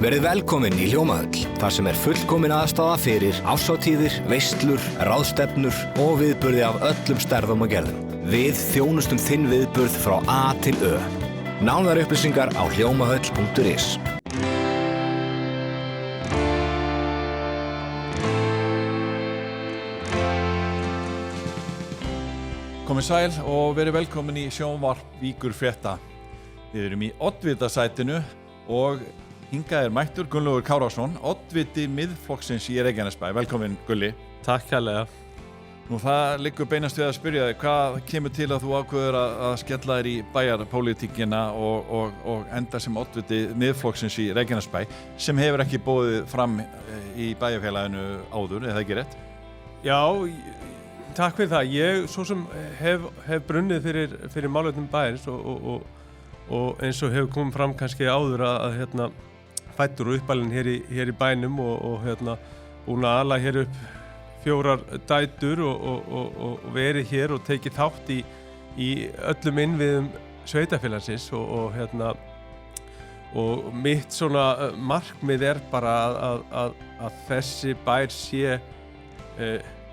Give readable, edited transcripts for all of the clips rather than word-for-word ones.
Verið velkomin í Hljómahöll, þar sem fullkomin aðstaða fyrir árshátíðir, veislur, ráðstefnur og viðburði af öllum stærðum og gerðum. Við þjónustum þinn viðburð frá A til Ö. Nánari upplýsingar á hljómahöll.is. Komið sæl og verið velkomin í sjónvarp Víkur frétta. Við erum í oddvitasætinu og hingað mættur Gunnlaugur Kárason, oddviti Miðflokksins í Reykjanesbæ. Velkomin, Gulli. Takk kærlega. Nú það liggur beinast við að spyrja þig, hvað kemur til að þú ákveður að skella þér í bæjarpólitíkina og enda sem oddviti Miðflokksins í Reykjanesbæ, sem hefur ekki boðið fram í bæjarfélaginu áður, er það ekki rétt? Já, takk fyrir það. Ég svo sem hef brunnið fyrir málefnum bæjarins og eins og hefur komið fram kannski áður að fæddur og uppalinn hér í bænum og búin að ala hér upp 4 dætur og verið hér og tekið þátt í öllum innviðum sveitafélagsins og mitt svona markmið bara að þessi bær sé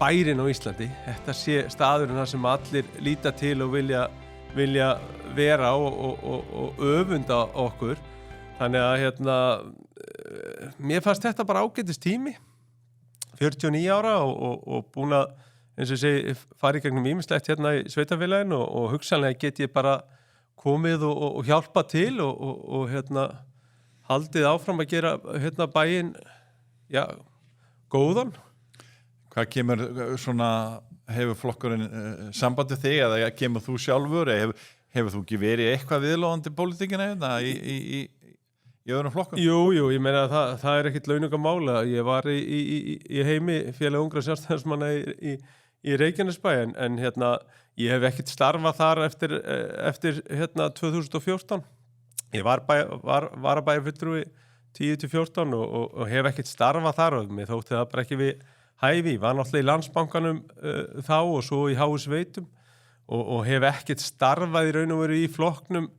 bærinn á Íslandi. Þetta sé staðurinn þar sem allir líta til og vilja vera og öfunda okkur. Þannig að mér fannst þetta bara ágætis tími, 49 ára og búin að, eins og ég segi, fara í gegnum ýmislegt hérna í sveitafélaginu og hugsanlega get ég bara komið og hjálpa til og haldið áfram að gera bæinn, já, góðan. Hvað kemur svona, hefur flokkurinn sambandið þig eða kemur þú sjálfur, hefur þú ekki verið eitthvað viðlóðandi pólitíkina í öðrum flokkum? Jú, ég meina að það ekkert launungamála. Ég var í heimi félag ungra sjálfstæðismanna í Reykjanesbæ en ég hef ekkert starfað þar eftir 2014. Ég var varabæjarfulltrúi 10-14 og hef ekkert starfað þar og mér þótti það bara ekki við hæfi. Ég var náttúrulega í Landsbankanum þá og svo í HS Veitum og hef ekkert starfað í raun og veru í flokknum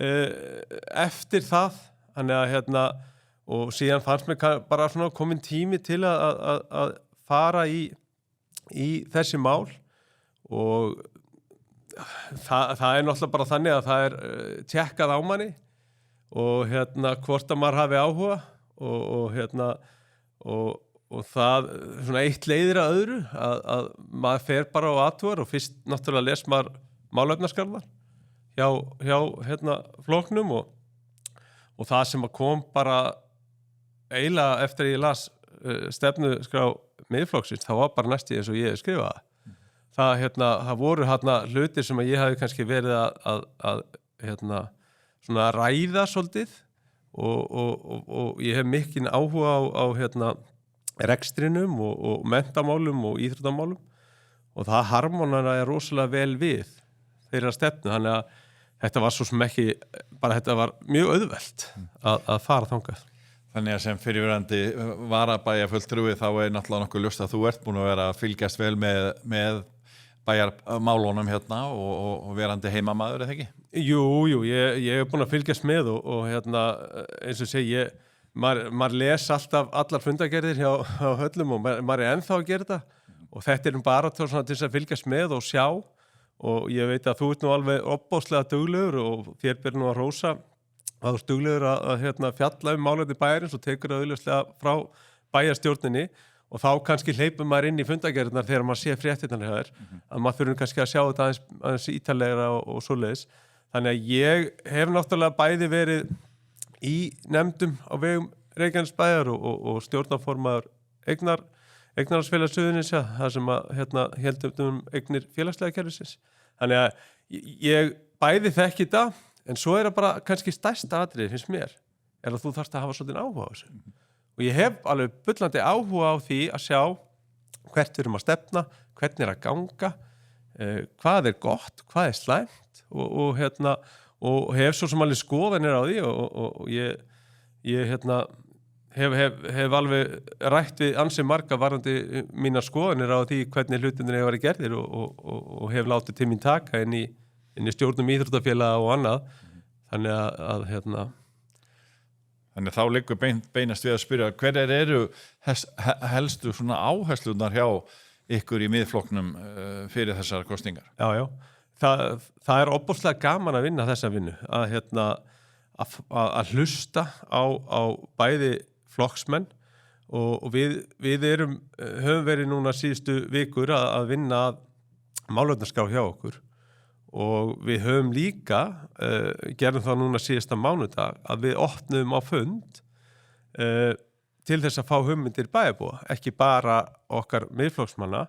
eftir það. Þannig að og síðan fannst mér bara svona komin tími til að fara í þessi mál og það náttúrulega bara þannig að það tjekkað á manni og hvort að maður hafi áhuga og það svona eitt leiðir að öðru að maður fer bara á athugar og fyrst náttúrulega les maður málefnaskarðar hjá flokknum og það sem kom bara eiginlega eftir að ég las stefnuskrá Miðflokksins, það var bara næstu eins og ég skrifaði. Það voru hlutir sem ég hafi kannski verið að svona ræða svolítið og ég hef mikinn áhuga á rekstrinum og menntamálum og íþróttamálum og það harmonaði rosalega vel við þeirra stefnu, þannig að þetta var svo sem ekki, bara þetta var mjög auðvelt að fara þangað. Þannig að sem fyrirverandi varabæjarfulltrúi þá náttúrulega nokkuð ljóst að þú ert búin að vera að fylgjast vel með bæjarmálunum og verandi heimamaður, eða ekki? Jú, ég hef búin að fylgjast með og eins og segi, maður les alltaf allar fundagerðir hjá höllum og maður ennþá að gera þetta og þetta bara til þess að fylgjast með og sjá. Og ég veit að þú ert nú alveg opbóðslega duglegur og þér ber nú að hrósa að þú ert duglegur að fjalla málefni bæjarins og tekur það auðvitað frá bæjarstjórninni og þá kannski hleypur maður inn í fundagerðirnar þegar maður sé fréttirnar hjá þér að maður þurfi kannski að sjá þetta aðeins ítarlegra og svoleiðis. Þannig að ég hef náttúrulega bæði verið í nefndum á vegum Reykjanesbæjar og stjórnarformaður Eignarhaldsfélags Suðurnesja, það sem héldum eignir félagslega kerfisins. Þannig að ég bæði þekki þetta, en svo það bara kannski stærsta atriði, finnst mér, að þú þarft að hafa svolítið áhuga á þessu. Og ég hef alveg bullandi áhuga á því að sjá hvert við erum að stefna, hvernig að ganga, hvað gott, hvað slæmt og hef svo sem alveg skoðanir á því og ég hef alveg rætt við ansi marga varðandi mínar skoðanir á því hvernig hlutinir hefur verið gerðir og hef látið til mín taka inn í stjórnum íþróttafélaga og annað. Þannig að Þannig þá liggur beinast við að spyrja hverjar eru helstu svona áherslunar hjá ykkur í miðflokknum fyrir þessar kosningar? Já. Það ofboðslega gaman að vinna þessa vinnu, að hlusta á bæði flokksmenn og við höfum verið núna síðustu vikur að vinna málefnaskrá hjá okkur og við höfum líka, gerum það núna síðasta mánudag, að við opnum á fund til þess að fá hugmyndir bæjarbúa, ekki bara okkar miðflokksmanna,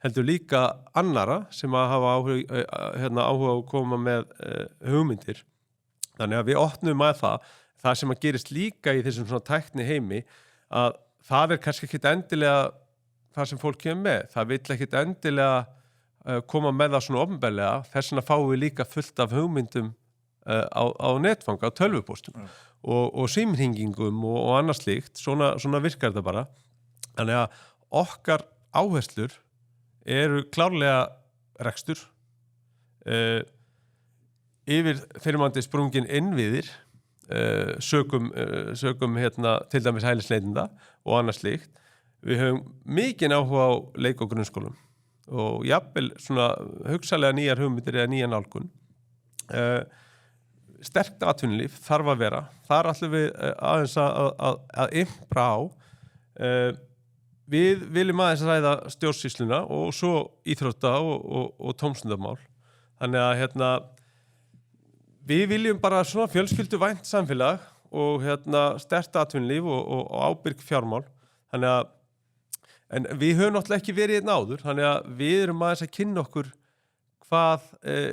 heldur líka annara sem að hafa áhuga að koma með hugmyndir. Þannig að við opnum að það sem að gerist líka í þessum svona tækni heimi, að það kannski ekkit endilega það sem fólk kemur með. Það vill ekkit endilega koma með það svona opinberlega, þess vegna fáum við líka fullt af hugmyndum á netfanga, á tölvupóstum og símhringingum og annað slíkt, svona virkar þetta bara. Þannig að okkar áherslur eru klárlega rekstur, yfir fyrirmandi sprungin innviðir, sökum til dæmis hælisleitenda og annað slíkt. Við höfum mikinn áhuga á leik- og grunnskólum og jafnvel svona hugsalega nýjar hugmyndir eða nýja nálgun. Sterkt atvinnulíf þarf að vera. Þar ætlum við aðeins að impra á. Við viljum aðeins ræða stjórnsýsluna og svo íþrótta og tómstundamál. Þannig að við viljum bara svona fjölskylduvænt samfélag og sterkt atvinnulíf og ábyrg fjármál. Þannig að en við höfum náttúrulega ekki verið einn áður, þannig að við erum aðeins að kynna okkur hvað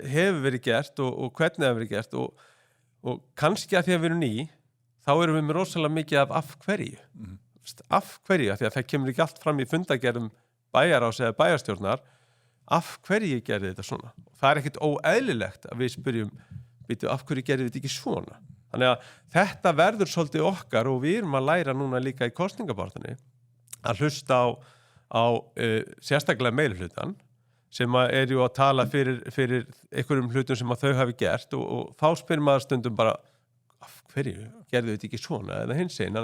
hefur verið gert og hvernig hefur verið gert og kannski að því að við erum ný, þá erum við með rosalega mikið af hverju. Af hverju, af því að það kemur ekki allt fram í fundagerðum bæjarráðs eða bæjarstjórnar, af hverju gerði þetta svona? Það er ekkert óeðlilegt að við spyrjum, af hverju gerði þetta ekki svona? Þannig að þetta verður svolítið okkar og við erum að læra núna líka í kosningabaráttunni að hlusta á sérstaklega meirihlutann sem er ju að tala fyrir einhverjum hlutum sem að þau hafi gert og þá spyrir maður stundum bara af hverju gerðu þetta ekki svona eða hinsegin.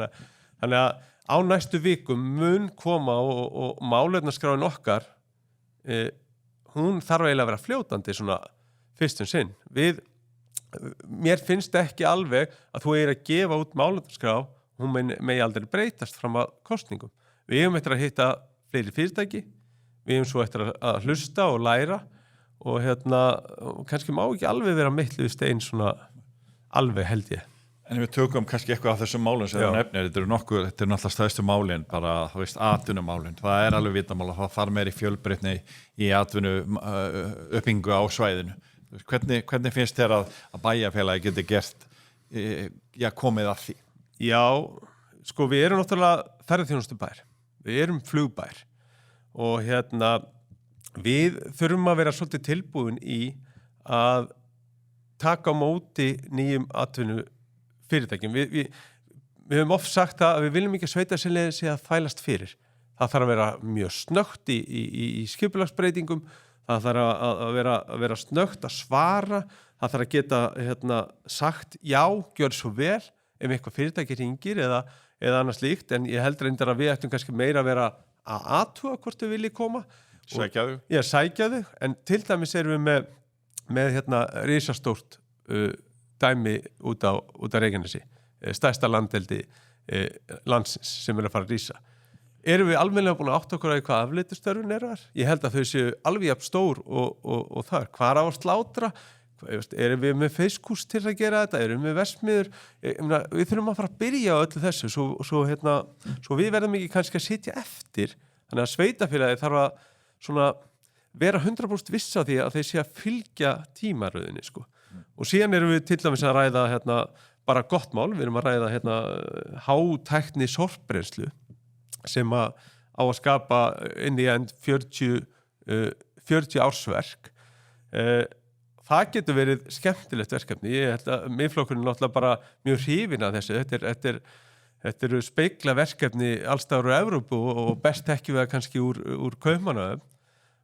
Þannig að á næstu vikum mun koma og málefnaskráin okkar hún þarf eiginlega að vera fljótandi svona fyrstum sinn. Mér finnst ekki alveg að þú að gefa út málefnaskrá, hún megi aldrei breytast fram að kosningum. Við hefum eftir að hitta fleiri fyrirtæki, við hefum svo eftir að hlusta og læra og kannski má ekki alveg vera mittluð stein svona alveg held ég. En við tökum kannski eitthvað af þessum málum sem það nefnir, þetta er náttúrulega stærstu málin, bara atvinnumálin. Það er alveg vitamál að það þarf meiri fjölbreytni í atvinnu uppbyggingu á svæðinu. Hvernig finnst þér að bæjarfélagi geti gert, komið að því? Já, sko við erum náttúrulega ferðaþjónustubær. Við erum flugbær og við þurfum að vera svolítið tilbúin í að taka á móti nýjum atvinnufyrirtækjum. Við höfum oft sagt að við viljum ekki að sveitarfélagið sé að þvælast fyrir. Það þarf að vera mjög snöggt í skipulagsbreytingum, það þarf að vera snöggt að svara, það þarf að geta sagt já, gjör svo vel ef eitthvað fyrirtæki hringir eða annars líkt, en ég heldur reyndar að við ættum kannski meira að vera að athuga hvort þau vilji koma. Sækja þau? Já, sækja þau, en til dæmis erum við með risastórt dæmi út á Reykjanesi, stærsta landeldi landsins sem að fara að rísa. Erum við almennilega búin að átta okkur að hvað afleiðustörfin eru þar? Ég held að þau séu alveg jafn stór og þar. Hvar á að slátra? Erum við með feiskús til að gera þetta? Erum við versmiður? Við þurfum að fara að byrja á öllu þessu svo við verðum ekki kannski að sitja eftir. Þannig að sveitafélagið þarf að vera 100% viss á því að þeir sé að fylgja tímaröðinni. Og síðan erum við til dæmis að ræða bara gott mál. Við erum að ræða hátækni sorpbrennslu sem á að skapa inn í end 40 ársverk. Það getur verið skemmtilegt verkefni. Ég held að miðflokkurinn náttúrulega bara mjög hrifinn af þessu. Þetta eru speikla verkefni allstaðar úr Evrópu og best ekki við kannski úr Kaupmannahöfn.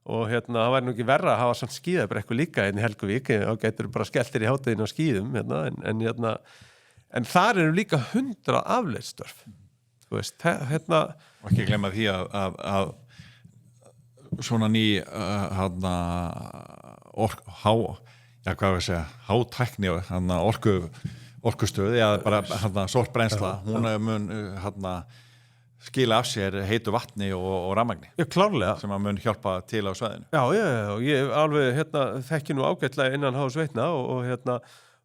Og það væri nú ekki verra að hafa samt skíðabrekku líka í Helguvík og getur bara skelltir í hátæginu á skíðum. en þar eru líka 100 afleiðstörf þú veist, hérna og ekki glemma því að svona ný hátækni orkustöð eða bara sorpbrennsla hún mun skila af sér heitu vatni og rafmagni klárlega sem að mun hjálpa til á svæðinu. Já, ég alveg þekki nú ágætlega innan HS Veitna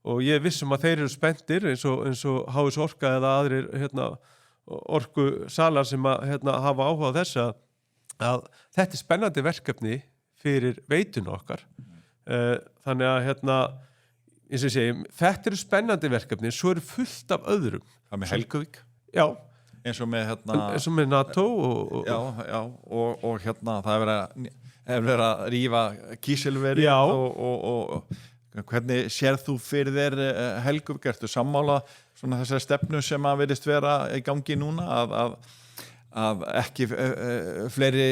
og ég vissum að þeir eru spenntir eins og HS Orka eða aðrir orkusalar sem að hafa áhuga á þess að þetta spennandi verkefni fyrir veitun okkar þannig að eins og ég segi, þetta eru spennandi verkefni svo eru fullt af öðrum Það með Helguvík? Já eins og með NATO og það er verið að rífa kísilveri og hvernig sérð þú fyrir þér Helguvík, ertu sammála svona þessari stefnu sem að virðist vera í gangi núna að ekki fleiri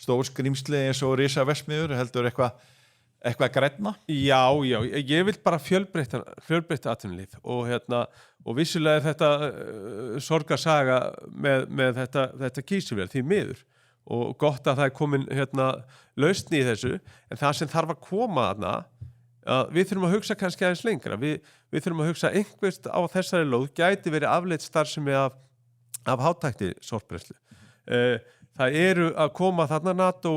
stórskrímsli eins og risaverksmiðjur heldur eitthvað grænna? Já, ég vil bara fjölbreytta atvinnulíf og vissulega er þetta sorgarsaga með þetta kísilver því miður og gott að það er komin lausn í þessu en það sem þarf að koma þarna við þurfum að hugsa kannski aðeins lengra við þurfum að hugsa einhverst á þessari lóð gæti verið afleitt starfsemi af hátækni sorpbrennslu það eru að koma þarna NATO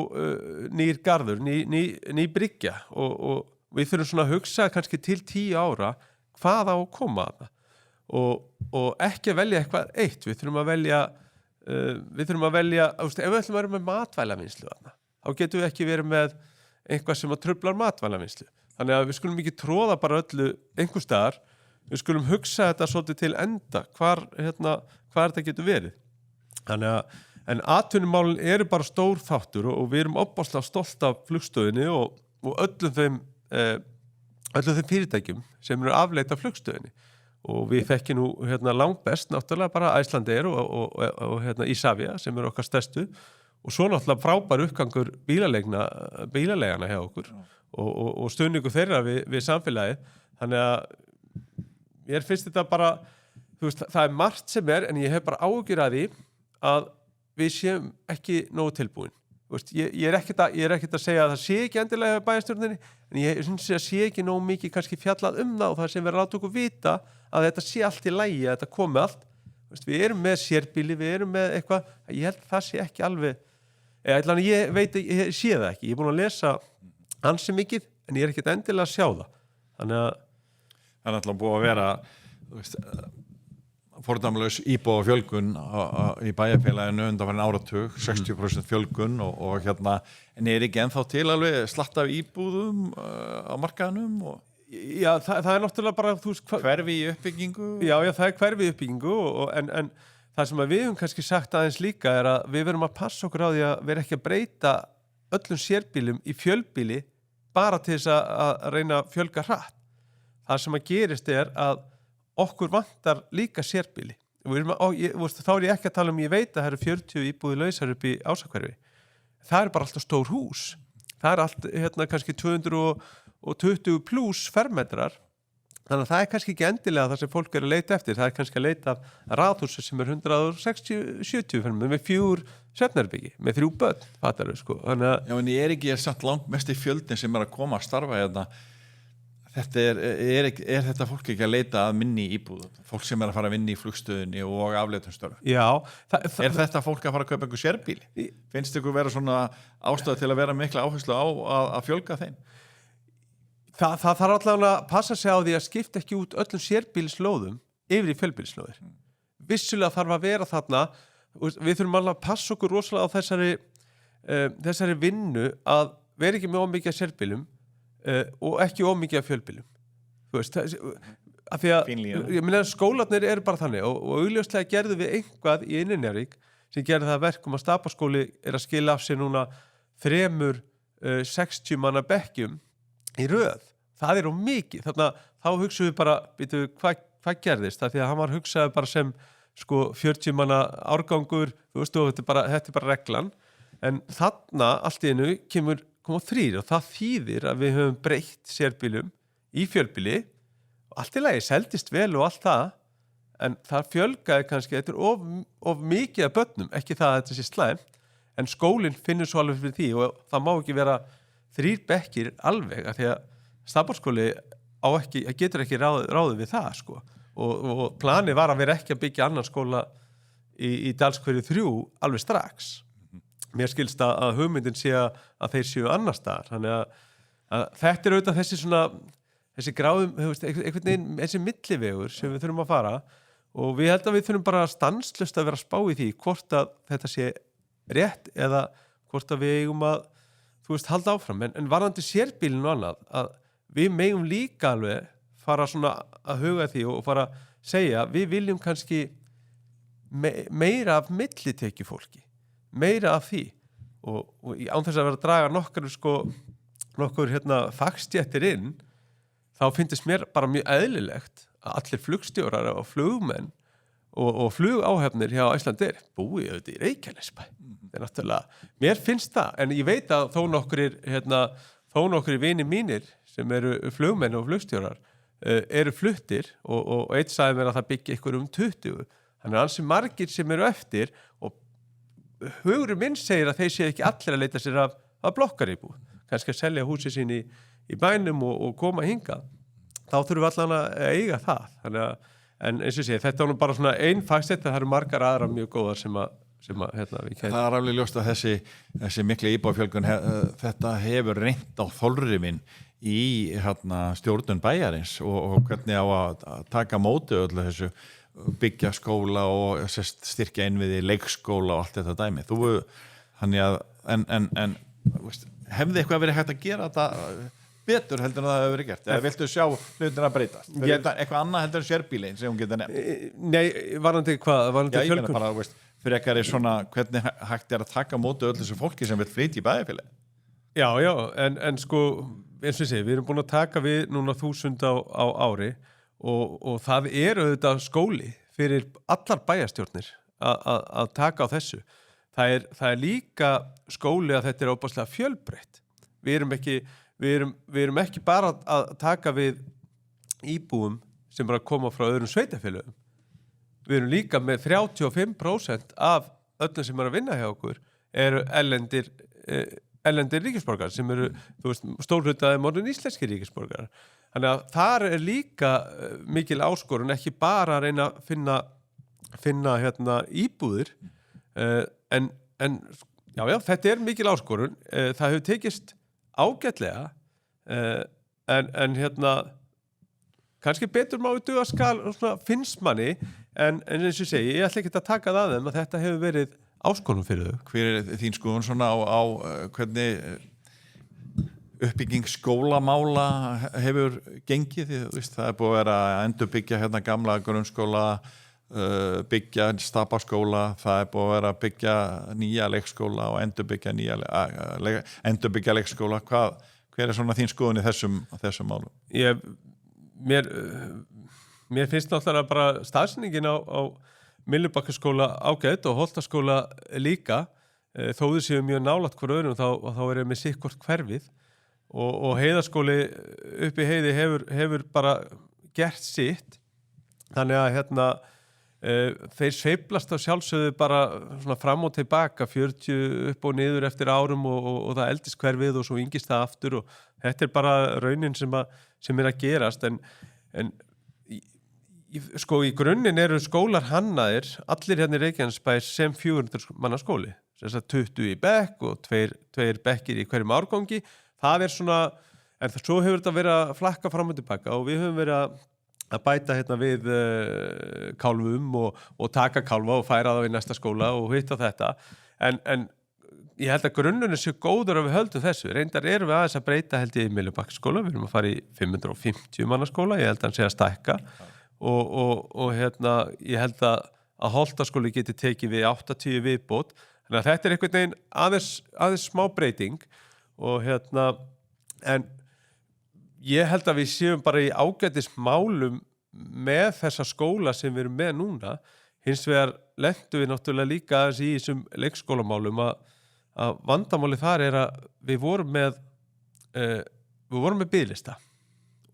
nýr garður, ný bryggja og við þurfum svona að hugsa kannski til 10 ára hvað á að koma þarna og ekki að velja eitthvað eitt, við þurfum að velja ef við ætlum að vera með matvælavinnslu þarna, þá getum við ekki verið með eitthvað sem að truflar matvælavinnslu þannig að við skulum ekki tróða bara öllu einhvers staðar, við skulum hugsa þetta svolítið til enda, hvar þetta getur verið þannig að en atvinnumálin eru bara stór þáttur og við erum opaslega stolt af flugstöðinni og öllum þeim fyrirtækjum sem eru afleitt af flugstöðinni og við þekkjum nú langt best náttúrulega bara Icelandair og Isavia sem eru okkar stærstu og svo náttúrulega frábær uppgangur bílalegana hjá okkur og stuðningu þeirra við samfélagið þannig að mér finnst þetta bara þú veist, það er margt sem en ég hef bara áhyggjur að því að við séum ekki nógu tilbúin. Ég er ekkert að segja að það sé ekki endilega bæjarstjórninni, en ég syns að sé ekki nógu mikið kannski fjallað það og það sem við láta okkur vita að þetta sé allt í lagi, að þetta komi allt. Við erum með sérbíli, við erum með eitthvað, ég held að það sé ekki alveg, ég sé það ekki, ég er búin að lesa ansi mikið, en ég er ekkert endilega að sjá það. Þannig að það er alltaf búið að vera, fordæmalaus íbúa fjölgun í bæjarfélaginu undanfarinn áratug 60% fjölgun og en er ekki ennþá til alveg slatt af íbúðum á markaðnum Já, það er náttúrulega bara hverfi í uppbyggingu Já, það er hverfi í uppbyggingu en það sem við höfum kannski sagt aðeins líka er að við verum að passa okkur á því að vera ekki að breyta öllum sérbílum í fjölbíli bara til þess að reyna að fjölga hratt það sem að gerist er að okkur vantar líka sérbíli þá er ég ekki að tala ég veit að það eru 40 íbúði lausar upp í Ásakverfi það er bara alltaf stór hús það er allt kannski 220 pluss fermetrar þannig að það er kannski ekki endilega það sem fólk að leita eftir það er kannski að leita af raðhúsi sem 160-70 fermetrar með 4 svefnherbyggi með 3 börn þannig að Já, en ég er ekki samt langt mest í fjöldin sem að koma að starfa Er þetta fólk ekki að leita að minni íbúðum? Fólk sem að fara að vinna í flugstöðinni og afleitum störf? Já. Er þetta fólk að fara að kaupa einhver sérbíli? Finnst ykkur vera svona ástæða til að vera mikla áherslu á að fjölga þeim? Það þarf allavega að passa sig á því að skipta ekki út öllum sérbílislóðum yfir í fjölbílislóðir. Vissulega þarf að vera þarna, við þurfum alveg að passa okkur rosalega á þessari vinnu að vera ekki með ómikið sérbílum og ekki ómikið af fjölbílum af því að ég meina skólarnir eru bara þannig og augljóslega gerðum við einhvað í Njarðvík sem gerði það verkum að Stapaskóli er að skila af sér núna 3 60 manna bekkjum í röð, það er mikið þannig að þá hugsaum við bara hvað gerðist, það því að hann var hugsaði bara sem 40 manna árgangur þetta er bara reglan en þarna allt í einu koma 3 og það þýðir að við höfum breytt sérbílum í fjölbíli allt í lagi, seldist vel og allt það, en það fjölgaði kannski, þetta of mikið af börnum, ekki það að þetta sé slæmt, en skólinn finnur svo alveg fyrir því og það má ekki vera 3 bekkir alveg, af því að stafnbókskóli getur ekki ráðið við það, sko. Og planið var að vera ekki að byggja annan skóla í Dalshverfi 3 alveg strax. Mér skilst að hugmyndin sé að þeir séu annar staðar, þannig að þetta auðvitað þessi gráðum, einhvern veginn, þessi millivegur sem við þurfum að fara og við held að við þurfum bara stanslaust að vera að spá í því hvort að þetta sé rétt eða hvort að við eigum að, halda áfram. En varðandi sérbílinn og annað, að við megum líka alveg fara svona að huga því og fara að segja, við viljum kannski meira af millitekjufólki, meira af því og án þess að vera að draga nokkur fagstjettir inn, þá finnst mér bara mjög eðlilegt að allir flugstjórar og flugmenn og flugáhefnir hjá Icelandair búi auðvitað í Reykjanesbæ. Það náttúrulega, mér finnst það, en ég veit að þó nokkrir vinir mínir sem eru flugmenn og flugstjórar eru fluttir og eitt sagði mér að það byggja ykkur 20. Þannig að ansi margir sem eru eftir og hugurinn minn segir að þeir séu ekki allir að leita sér af blokkaríbúð, kannski að selja húsi sín í bænum og koma hingað. Þá þurfum við allan að eiga það. Þannig að, en eins og sé, þetta er nú bara svona ein fagsett, það eru margar aðra mjög góðar sem að við kærum. Það alveg ljóst að þessi mikla íbúafjölgun, þetta hefur reynt á þolrifin í stjórnun bæjarins og hvernig á að taka móti öllu þessu, byggja skóla og styrkja innviði leikskóla og allt þetta dæmi. En hefði eitthvað verið hægt að gera þetta betur heldur en það hefur verið gert? Eða viltu sjá hlutin að breytast? Eitthvað annað heldur en sérbílinn sem hún getur nefnt? Nei, varðandi hvað? Varðandi ég meina bara, fyrir ekkert svona hvernig hægt er að taka móti öll þessu fólki sem vil flytja í bæjarfélagi? Já, en sko, eins og sé, við erum búin að taka við núna 1000 á ári og það er auðvitað skóli fyrir allar bæjarstjórnir að taka á þessu. Það er líka skóli að þetta er óbáslega fjölbreytt. Við erum ekki bara að taka við íbúum sem bara koma frá öðrum sveitafélögum. Við erum líka með 35% af öllum sem eru að vinna hjá okkur eru erlendir ríkisborgarar sem eru, stórhlutaði morgun íslenskir ríkisborgarar. Þannig að þar er líka mikil áskorun, ekki bara að reyna að finna íbúðir, en þetta er mikil áskorun. Það hefur tekist ágætlega, en kannski betur má við duga skal finnst manni, en eins og segi, ég ætla ekki að taka það að þeim að þetta hefur verið áskorun fyrir þau. Hver er þín skoðun svona á hvernig uppbygging skólamála hefur gengið? Það er búið að vera að endurbyggja gamla grunnskóla, byggja stapaskóla, það er búið að vera að byggja nýja leikskóla og endurbyggja leikskóla. Hver er svona þín skoðun í þessum málum? Mér finnst náttúrulega bara staðsendingin á Myllubakkaskóla ágætt og Holtaskóla líka, þó þau séu mjög nálægt hver öðrum þá er með sikkvort hverfið og Heiðaskóli upp í Heiði hefur bara gert sitt, þannig að þeir sveiflast á sjálfsögðu bara svona fram og tilbaka 40 upp og niður eftir árum og það eldist hverfið og svo yngist það aftur og þetta er bara raunin sem er að gerast en sko í grunninn eru skólar hannaðir allir hérna í Reykjanesbæ sem 400 manna skóli, þess að 20 í bekk og tveir bekkir í hverjum árgangi. Það er svona, en svo hefur þetta verið að flakka fram og tilbaka og við höfum verið að bæta við kálfum og taka kálfa og færa það í næsta skóla og hitta þetta, en ég held að grunnurinn sé góður að við höldum þessu. Reyndar erum við aðeins að breyta held ég í Myllubakkaskóla, við erum að fara í 550 manna skóla, ég held að hann sé að stækka og ég held að Holtaskóli geti tekið við 80 viðbót, þannig að þetta er einhvern veginn aðeins smá breyting og en ég held að við séum bara í ágætis málum með þessa skóla sem við erum með núna. Hins vegar lentum við náttúrulega líka aðeins í þessum leikskólamálum að vandamáli þar er að við vorum með biðlista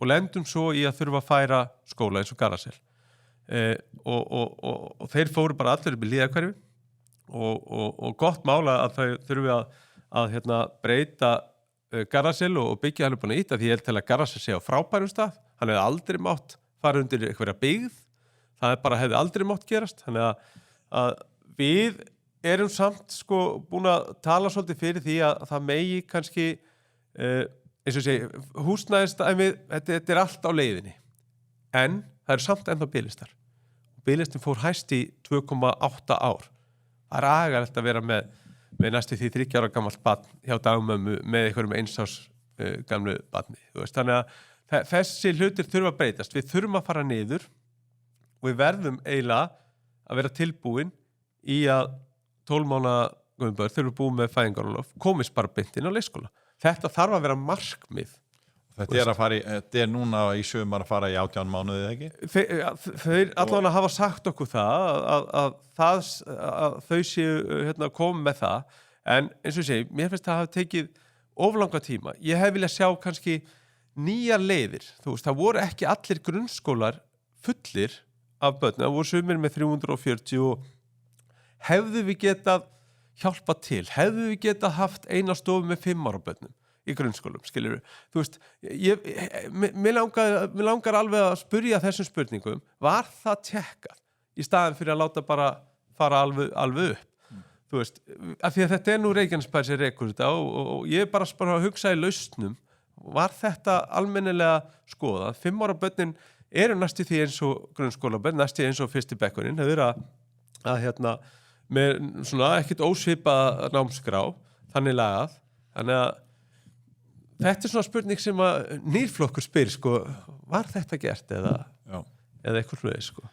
og lendum svo í að þurfa að færa skóla eins og Garðasel og þeir fóru bara allir upp í Hlíðahverfi og gott mála að þau þurfi að breyta Garðasel og byggja hann upp á nýtt, því ég held til að Garðasel sé á frábærum stað, hann hefði aldrei mátt fara undir einhverja byggð, það bara hefði aldrei mátt gerast, þannig að við erum samt sko búin að tala svolítið fyrir því að það megi kannski eins og segi, húsnæðisdæmið, þetta allt á leiðinni, en það eru samt ennþá biðlistar. Biðlistin fór hæst í 2,8 ár. Það er agalegt að vera með næstu því 30 ára gamalt barn hjá dagmömmu með einhverjum 1 árs gamlu barni. Þannig að þessi hlutir þurfa að breytast. Við þurfum að fara niður og við verðum eiginlega að vera tilbúin í að 12 mánaða gömul börn þurfum búið með fæðingarorlof, komist bara beint inn á leikskóla. Þetta þarf að vera markmið. Þetta er núna í sumar að fara í 18 mánuði, ekki? Þeir allavega hafa sagt okkur að þau séu komið með það, en eins og ég segi, mér finnst það hafa tekið oflanga tíma. Ég hef viljað sjá kannski nýjar leiðir. Það voru ekki allir grunnskólar fullir af börnum, það voru sumir með 340 og hefðu við getað hjálpa til, hefðu við getað haft eina stofu með 5 ára börnum í grunnskólum, skilur við. Mér langar alveg að spyrja þessum spurningum, var það tjekkað í staðin fyrir að láta bara fara alveg upp? Af því að þetta er nú Reykjanesbær sem rekur þetta og ég er bara að hugsa í lausnum, var þetta almennilega skoðað? 5 ára börnin eru næstu því eins og grunnskólabörn, næstu því eins og fyrsti bekkurinn, það er að með svona ekkert ósvipaða námskrá, þannig lagað, þannig að þetta er svona spurning sem að nýrflokkur spyr, sko, var þetta gert eða eitthvað hluti, sko.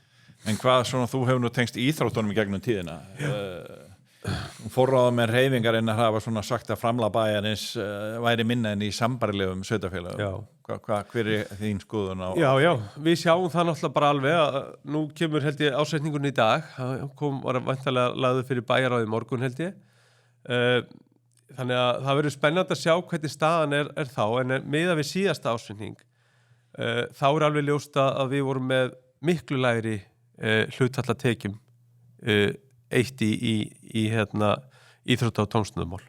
En hvað svona þú hefur nú tengst íþróttunum í gegnum tíðina? Forráða með hreyfingar en að hafa svona sagt að framlag bæjarins væri minna en í sambærilegum sveitarfélögum. Hver er þín skoðun á? Já, við sjáum það náttúrulega bara alveg að nú kemur held ég ásetningun í dag, var væntanlega lagður fyrir bæjarráð í morgun held ég. Þannig að það verður spennandi að sjá hvernig staðan er þá, en miðað við síðasta ásetning, þá er alveg ljóst að við vorum með miklu lægri hlutfallatekjum eitt í íþrótta- og tómstundamál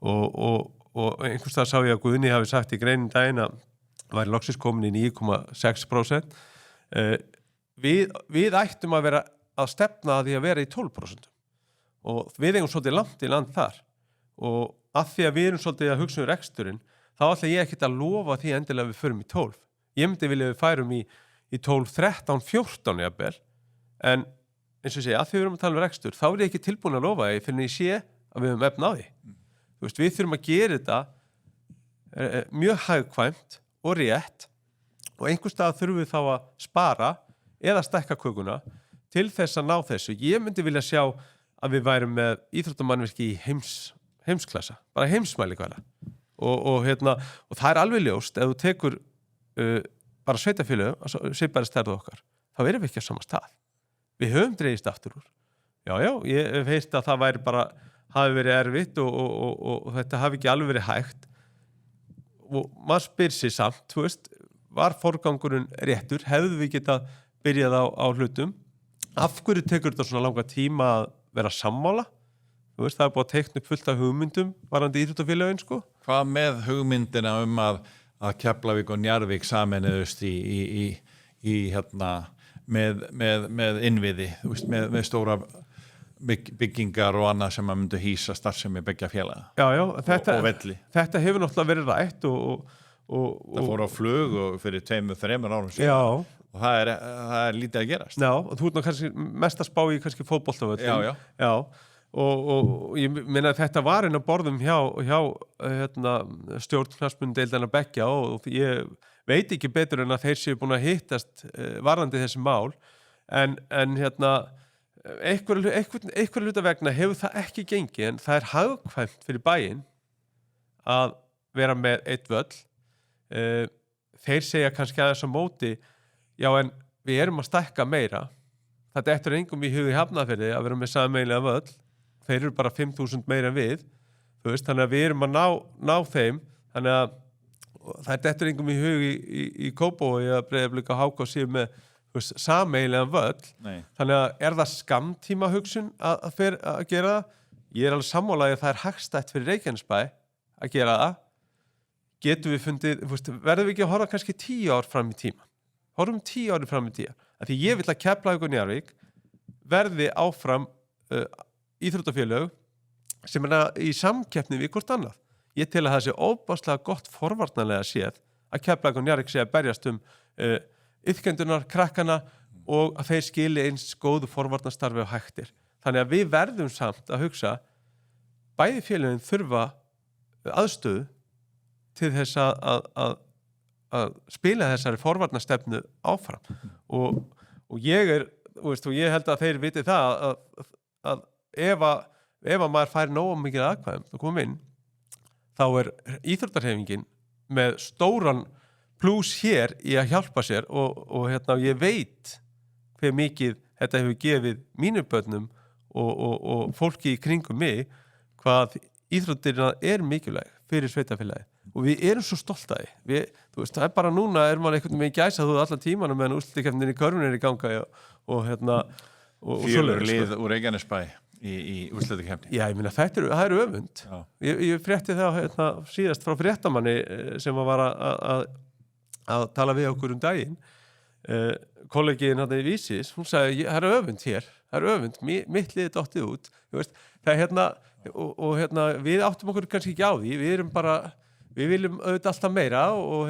og einhvers staðar sá ég að Guðni hafi sagt í greinin daginn að væri loksins komin í 9,6%. Við ættum að vera að stefna að því að vera í 12% og við eigum svolítið langt í land þar og af því að við erum svolítið að hugsa reksturinn, þá ætla ég ekkert að lofa því endilega við förum í 12. Ég myndi vilja við færum í 12, 13, 14 jafnvel, en eins og segja, að því við erum að tala um rekstur, þá er ég ekki tilbúin að lofa því fyrir en ég sé að við höfum efni á því. Við þurfum að gera þetta mjög hagkvæmt og rétt og einhvers staðar þurfum við þá að spara eða stækka kökuna til þess að ná þessu. Ég myndi vilja sjá að við værum með íþróttamannvirki í heimsklassa, bara heimsmælikvarða og það er alveg ljóst ef þú tekur bara sveitarfélög, svipaðri stærð okkar, þá erum við ekki á sama stað. Við höfum dregist aftur úr. Já, ég hef heyrt að það væri bara, hafi verið erfitt og þetta hafi ekki alveg verið hægt. Og maður spyr sig samt, var forgangurinn réttur? Hefðu við getað byrjað á hlutum? Af hverju tekur þetta svona langa tíma að vera sammála? Það er búið að teikna upp fullt af hugmyndum varðandi íþróttafélögin, sko. Hvað með hugmyndina að Keflavík og Njarðvík sameinuðust með innviði, með stóra byggingar og annað sem að myndu hýsa starfsemi beggja félaga og velli. Þetta hefur náttúrulega verið rætt og það fór á flug og fyrir 2-3 árum síðan og það er lítið að gerast. Já, og þú ert nú kannski mest að spá í kannski fótboltavöllum. Já. Og ég meina að þetta var einn á borðum hjá stjórn knattspyrnudeildanna beggja og ég veit ekki betur en að þeir séu búin að hittast varðandi þessi mál en einhver hluta vegna hefur það ekki gengið en það er hagkvæmt fyrir bæinn að vera með eitt völl. Þeir segja kannski aðeins á móti, já en við erum að stækka meira, þetta eftir engum í hugi Hafnarfirði að vera með sameiginlega völl, þeir eru bara 5.000 meira en við, þannig að við erum að ná þeim, þannig að og það dettur engum í hug í Kópavogi að Breiðablik og HK séu með sameiginlegan völl. Nei. Þannig að það skammtíma hugsun að gera það? Ég alveg sammála að það hagstætt fyrir Reykjanesbæ að gera það. Getum við fundið, verðum við ekki að horfa kannski 10 ár fram í tíma? Horfum 10 ári fram í tíma. Því ég vil að Keflavík og Njarðvík verði áfram íþróttafélög sem í samkeppni við hvort annað. Ég tel að það sé óbáslega gott forvarnarlega séð að Keflavík og Njarðvík sé að berjast iðkendunar, krakkana og að þeir skili eins góðu forvarnarstarfi og hægtir. Þannig að við verðum samt að hugsa bæði félögin þurfa aðstöðu til þess að spila þessari forvarnarstefnu áfram og ég ég held að þeir viti það að ef að maður fær nógu mikið aðkvæðum að koma inn þá íþróttahreyfingin með stóran plús hér í að hjálpa sér og ég veit hve mikið þetta hefur gefið mínum börnum og fólki í kringum mig hvað íþróttirna mikilvæg fyrir sveitafélagi og við erum svo stolt af því. Það bara núna maður einhvern veginn gæsa þú allan tímanum meðan úrslitakeppnin í körfunni í ganga og 4 lið úr Reykjanesbæ í úrslitakeppni. Já, ég meina það öfund. Ég frétti það síðast frá fréttamanni sem var að tala við okkur daginn. Kollegiðin í Vísis, hún sagði, það öfund hér, það öfund, mitt liði dottið út. Það og við áttum okkur kannski ekki á því, við viljum auðvitað alltaf meira og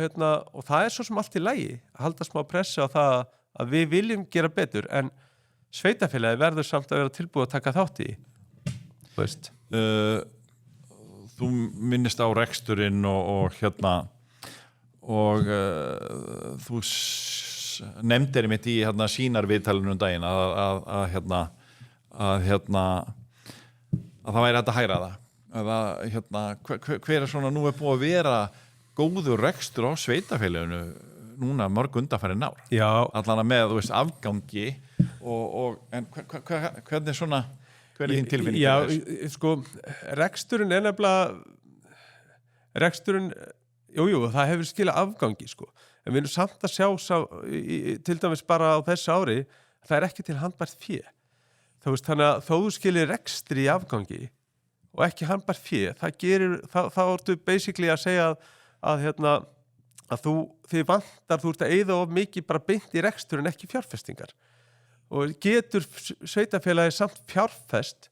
það svo sem allt í lagi að halda smá pressu á það að við viljum gera betur en sveitafélagi verður samt að vera tilbúið að taka þátt í. Þú minnist á reksturinn og þú nefndir mitt í sýnarviðtalinu daginn að það væri hægt að hægra það. Hver svona nú búið að vera góður rekstur á sveitafélaginu núna mörg undanfarin ár? Já. Allan með, afgangi en hvernig svona hver þín tilfinning? Já, reksturinn nefnilega jú, það hefur skilað afgangi, en við erum samt að sjá til dæmis bara á þessu ári það ekki til handbært fé. Þannig að þó þú skilir rekstri í afgangi og ekki handbært fé, þá ertu basically að segja að þið vantar, þú ert að eyða of mikið bara beint í rekstur en ekki fjárfestingar. Og getur sveitafélagi samt fjárfest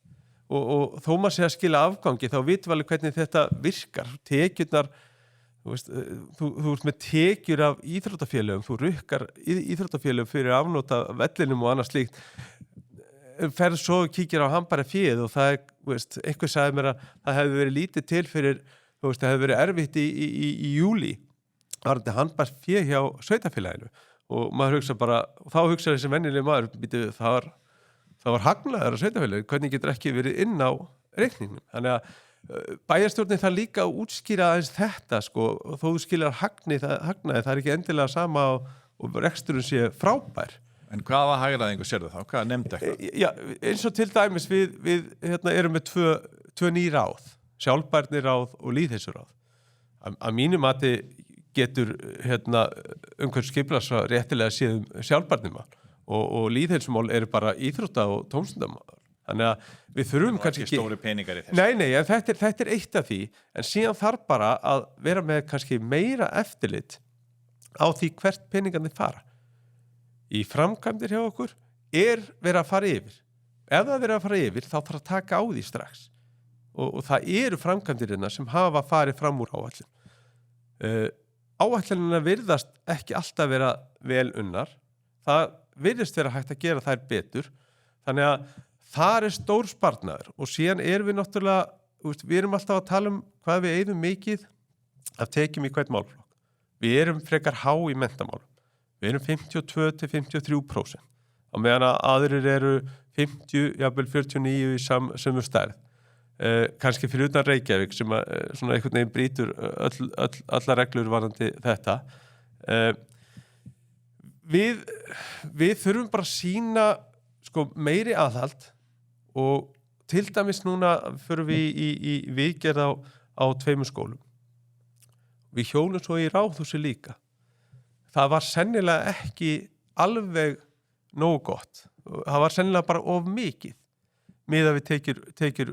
og þó maður sé að skila afgangi, þá vitum við alveg hvernig þetta virkar. Tekjurnar, þú ert með tekjur af íþróttafélögum, þú rukkar íþróttafélögum fyrir afnóta vellinum og annað slíkt. Ferð svo og kíkir á handbæra féð og það einhver sagði mér að það hefði verið lítið til fyrir, það hefði verið erfitt í júlí var þetta handbært féð hjá sveitafélaginu og maður hugsa bara, og þá hugsa þessi venjuleg maður, það var hagnaður á sveitafélaginu, hvernig getur ekki verið inn á reikningnum. Þannig að bæjarstjórnin það líka að útskýra aðeins þetta og þó þú skilar hagnaði, það ekki endilega sama og reksturinn sé frábær. En hvaða hagræðingu sérðu þá? Hvað nefndi eitthvað? Já, eins og til dæmis við erum með tvö ný ráð, sjálfbærni ráð og lýðheilsuráð. Að mínu mati getur umhverfis skipulagsráð réttilega séð sjálfbærnimál og lýðheilsumál eru bara íþrótta og tómstundamál. Þannig að við þurfum kannski ekki stóri peningar í þessu. Nei, en þetta eitt af því, en síðan þarf bara að vera með kannski meira eftirlit á því hvert peningarnir fara. Í framkvæmdir hjá okkur verið að fara yfir. Ef það verið að fara yfir, þá þarf að taka á því strax. Og það eru framkvæmdirina sem hafa farið fram úr áætlun. Áætlunina virðast ekki alltaf vera vel unnar. Það virðist vera hægt að gera þær betur. Þannig að það stór sparnaður. Og síðan við náttúrulega, við erum alltaf að tala hvað við eyðum mikið af tekjum í hvern málflokk. Við erum frekar há í menntamálum. Við erum 52-53%. Á meðan að aðrir eru 50, jafnvel 49 í sömu stærð. Kannski fyrir utan Reykjavík sem svona einhvern veginn brýtur alla reglur varðandi þetta. Við þurfum bara að sýna meiri aðhald og til dæmis núna förum við í viðgerð á 2 skólum. við hjólum svo í Ráðhúsi líka. Það var sennilega ekki alveg nógu gott. Það var sennilega bara of mikið miðað við tekjur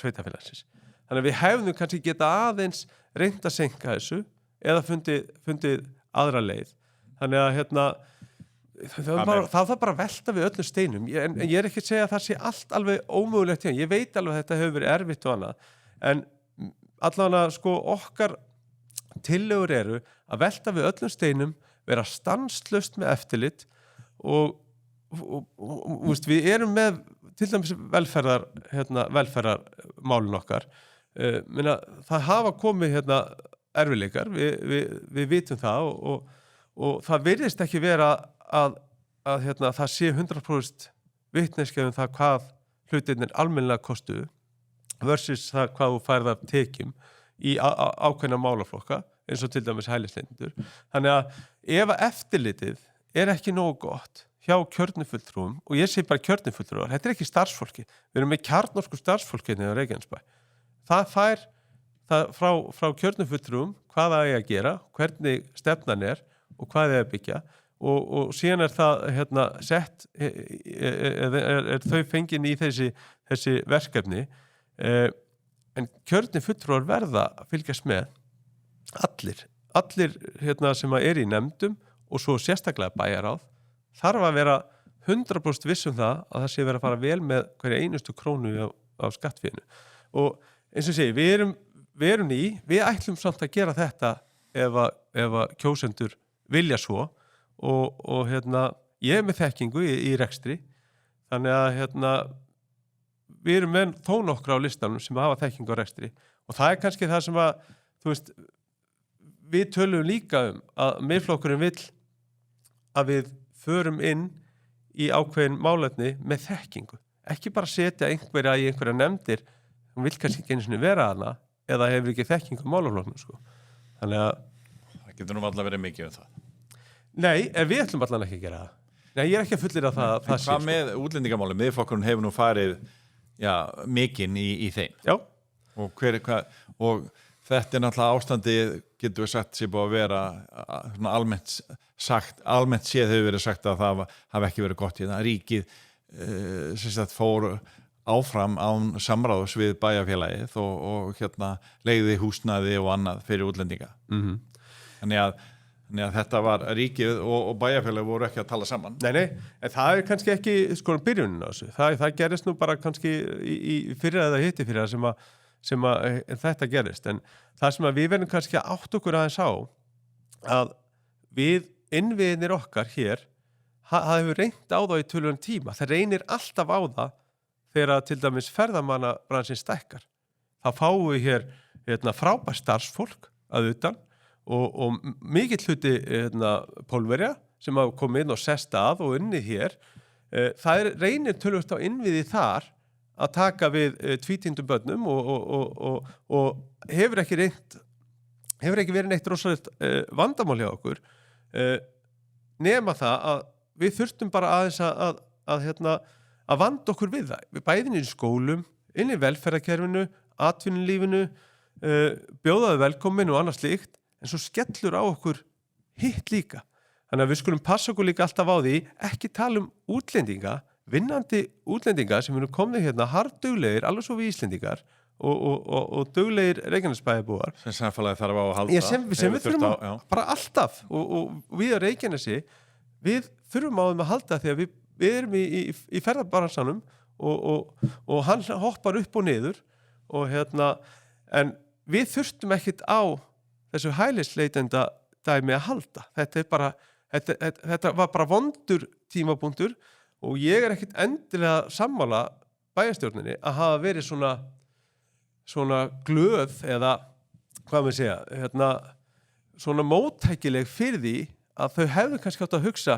sveitafélagsins. Þannig að við hefðum kannski geta aðeins reynt að seinka þessu eða fundið aðra leið. Þannig að það þarf bara að velta við öllum steinum. En ég er ekki að segja að það sé allt alveg ómögulegt. Ég veit alveg að þetta hefur verið erfitt og annað. En allavega sko okkar tillögur eru að velta við öllum steinum, vera stanslaust með eftirlit og við erum með til dæmis velferðarmálin okkar. Það hafa komið erfiðleikar, við vitum það og það virðist ekki vera að það sé 100% vitneskja það hvað hlutirnir almennilega kostuðu versus það hvað þú færð af tekjum í ákveðna málaflokka eins og til dæmis hælisleitendur. Þannig að ef eftirlitið er ekki nógu gott hjá kjörnufulltrúum, og ég segi bara kjörnufulltrúar, þetta er ekki starfsfólki, við erum með kjarnorku starfsfólki á Reykjanesbæ. Það fær það frá kjörnufulltrúum hvað það er að gera, hvernig stefnan er og hvað það er að byggja og síðan er það sett er þau fengin í þessi verkefni en kjörnufulltrúar verða að fylgjast með allir sem er í nefndum og svo sérstaklega bæjarráð þarf að vera 100% viss það að það sé verið að fara vel með hverja einustu krónu á skattfénu. Og eins og segi, við ætlum samt að gera þetta ef að kjósendur vilja svo og ég er með þekkingu í rekstri, þannig að við erum með þó nokkra á listanum sem hafa þekkingu á rekstri og það er kannski það sem að, við tölum líka að Miðflokkurinn vill að við förum inn í ákveðin málefni með þekkingu. Ekki bara setja einhverja í einhverja nefndir, hún vill kannski ekki einu sinni vera hana eða hefur ekki þekkingu málaflokknum, sko. Þannig að það getur nú alltaf verið mikið það. Nei, en við ætlum allan ekki að gera það. Nei, ég er ekki að fullyrða það sé. Hvað með útlendingamálum? Miðflokkurinn hefur nú farið mikinn í þeim. Já. Og þetta er náttúrulega ástandi, getur við sagt, sé búið að vera almennt séð hefur verið sagt að það hafi ekki verið gott í það. Ríkið fór áfram án samráðs við bæjarfélagið og leigði húsnæði og annað fyrir útlendinga. Þannig að þetta var ríkið og bæjarfélagið voru ekki að tala saman. Nei, en það er kannski ekki byrjunin á þessu. Það gerist nú bara kannski í fyrra eða hitti fyrra sem að þetta gerist, en það sem að við verðum kannski að átt okkur aðeins á að við innviðinir okkar hér það hefur reynt á það í tölulegum tíma, það reynir alltaf á það þegar til dæmis ferðamannabransin stækkar, þá fáum við hér frábært starfsfólk að utan og mikill hluti Pólverja sem hafa komið inn og sest að og unnið hér, það reynir töluvert á innviði þar að taka við tvítýndum börnum og hefur ekki verið neitt rosalegt vandamál hjá okkur nema það að við þurftum bara aðeins að vanda okkur við það. Við bæðin í skólum, inn í velferðarkerfinu, atvinnulífinu, bjóðaðu velkomin og annað slíkt, en svo skellur á okkur hitt líka. Þannig að við skulum passa okkur líka alltaf á því, ekki tala útlendinga, vinnandi útlendinga sem eru komið hardduglegir, alveg svo við Íslendingar og duglegir Reykjanesbæjarbúar. Sem samfélagið þarf á að halda. Sem við þurfum bara alltaf og við á Reykjanesi, við þurfum á þeim að halda því að við erum í ferðarbransanum og hann hoppar upp og niður en við þurftum ekkit á þessu hælisleitenda dæmi að halda. Þetta var bara vondur tímapunktur og ég er ekkit endilega sammála bæjarstjórninni að hafa verið svona glöð eða hvað maður segja, svona móttækileg fyrir því að þau hefðu kannski átt að hugsa,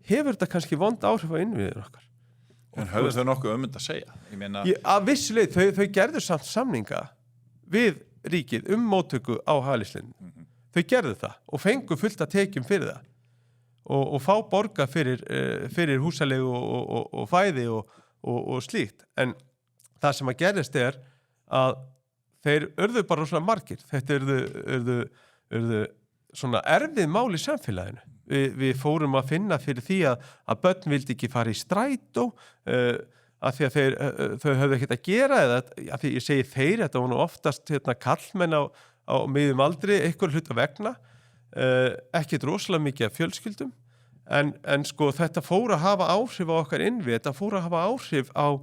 hefur þetta kannski vond áhrif á innviðir okkar? En höfðu þau nokkuð að segja? Ég meina... Að vissuleið, þau gerðu samt samninga við ríkið móttöku á hælisleitendum. Þau gerðu það og fengu fullt að tekjum fyrir það. Og fá borga fyrir húsalegu og fæði og slíkt. En það sem að gerist er að þeir urðu bara svona margir. Þetta urðu svona erfið mál í samfélaginu. Við fórum að finna fyrir því að börn vildi ekki fara í strætó af því að þau höfðu ekkert að gera eða af því ég segi þeir, þetta var nú oftast kallmenn á miðjum aldri einhver hluta vegna, ekkert rosalega mikið af fjölskyldum en sko þetta fór að hafa áhrif á okkar innvið, þetta fór að hafa áhrif á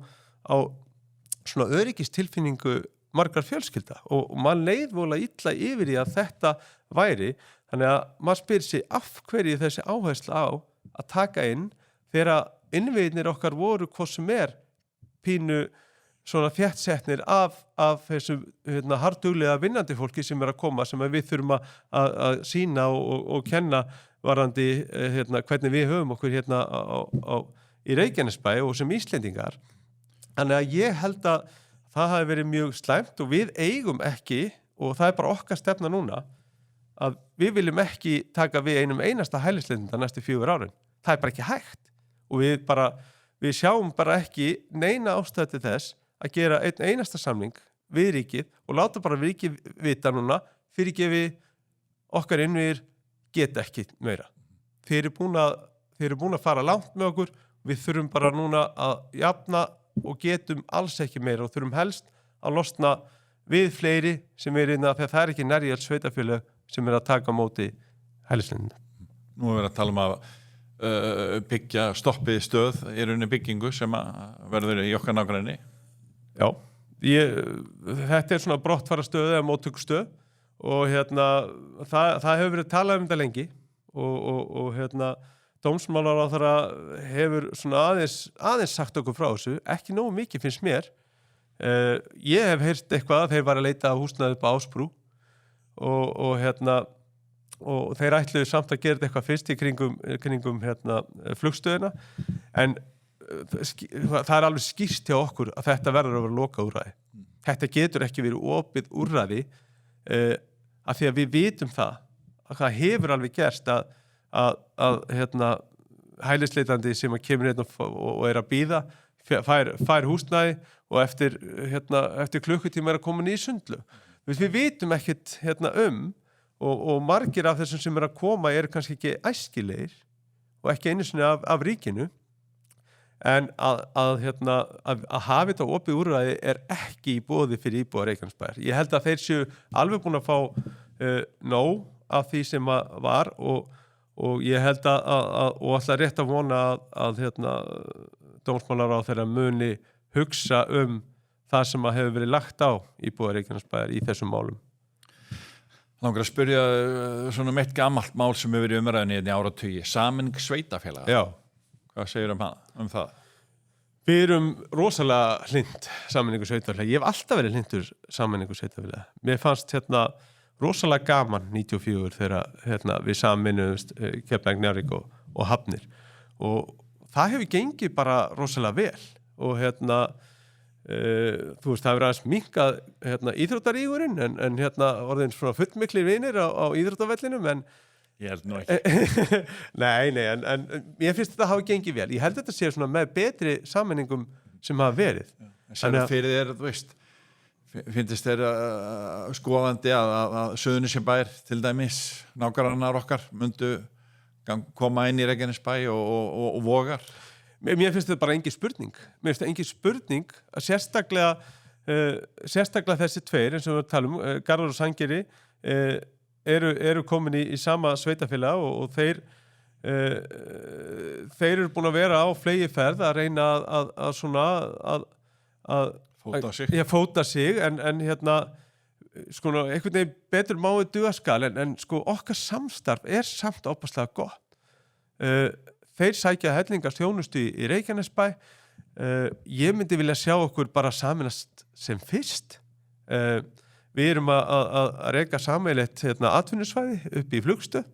svona öryggistilfinningu margar fjölskylda og mann leið vola illa yfir í að þetta væri, þannig að maður spyr sig af hverju þessi áhersla á að taka inn þegar innviðnir okkar voru hvað sem pínu svona þéttsetnir af þessum harduglega vinnandi fólki sem að koma sem við þurfum að sýna og kenna varandi hvernig við höfum okkur í Reykjanesbæ og sem Íslendingar. Þannig að ég held að það hafi verið mjög slæmt og við eigum ekki, og það bara okkar stefna núna, að við viljum ekki taka við einum einasta hælisleitenda næstu 4 árin. Það bara ekki hægt og við sjáum bara ekki neina ástæðu til þess að gera einn einasta samning við ríkið og láta bara ríkið vita núna fyrirgefi okkar innviðir geta ekki meira. Þeir eru búin að fara langt með okkur, við þurfum bara núna að jafna og getum alls ekki meira og þurfum helst að losna við fleiri sem innan þegar það ekki nærri öll sveitafélög sem að taka á móti hælisleitenda. Nú er verið að tala um að byggja stoppið stöð í rauninni byggingu sem verður í okkar nágrenni. Já, þetta svona brottfara stöð eða móttökustöð og það hefur verið talað um þetta lengi og dómsmálaráðherra hefur svona aðeins sagt okkur frá þessu, ekki nógu mikið finnst mér. Ég hef heyrt eitthvað að þeir var að leita að húsnæði upp á Ásbrú og þeir ætluðu samt að gera þetta eitthvað fyrst í kringum flugstöðina en það alveg skýrt hjá okkur að þetta verður að vera lokað úrræði. Þetta getur ekki verið opið úrræði af því að við vitum það að það hefur alveg gerst að hælisleitandi sem kemur og er að bíða fær húsnæði og eftir klukkutíma er að koma í sundlu. Við vitum ekkert og margir af þessum sem er að koma eru kannski ekki æskilegir og ekki einu sinni af ríkinu en að hafa þetta opið úrræði er ekki í boði fyrir íbúa Reykjanesbæjar. Ég held að þeir séu alveg búin að fá nóg af því sem var og ég held og alltaf rétt að vona að dómsmálaráðherra muni hugsa það sem hefur verið lagt á íbúa Reykjanesbæjar í þessum málum. Langar að spyrja svona eitt gamalt mál sem hefur verið umræðunni í áratugi, sameining sveitafélaga. Já. Hvað segir það? Við erum rosalega hlynt sameiningu sveitafélaga. Ég hef alltaf verið hlyntur sameiningu sveitafélaga. Mér fannst rosalega gaman 94 þegar við sameinuðumst Keflavík, Njarðvík og Hafnir. Og það hefur gengið bara rosalega vel og þú veist, það hefur aðeins minnkað íþróttarígurinn en orðin svona fullmiklir vinir á íþróttavellinum en ég held nú ekki. Nei, en ég finnst þetta hafa gengið vel. Ég held þetta sé svona með betri sameiningum sem hafa verið. Sem fyrir þér, þú veist, finnst þér skoðandi að Suðurnesjabær til dæmis, nágrannar okkar myndu koma inn í Reykjanesbæ og Vogar? Mér finnst þetta bara engin spurning. Mér finnst þetta engin spurning að sérstaklega þessi tveir, eins og við talum, Garðar og Sandgerði, eru komin í sama sveitafélag og þeir eru búin að vera á flegiferð að reyna að fóta sig en sko einhvern veginn betur máið duga skal en sko okkar samstarf er samt óbærslega gott. Þeir sækja hellingar þjónustu í Reykjanesbæ. Ég myndi vilja sjá okkur bara sameinast sem fyrst. Við erum að reka sameiginlegt atvinnusvæði upp í Flugstöð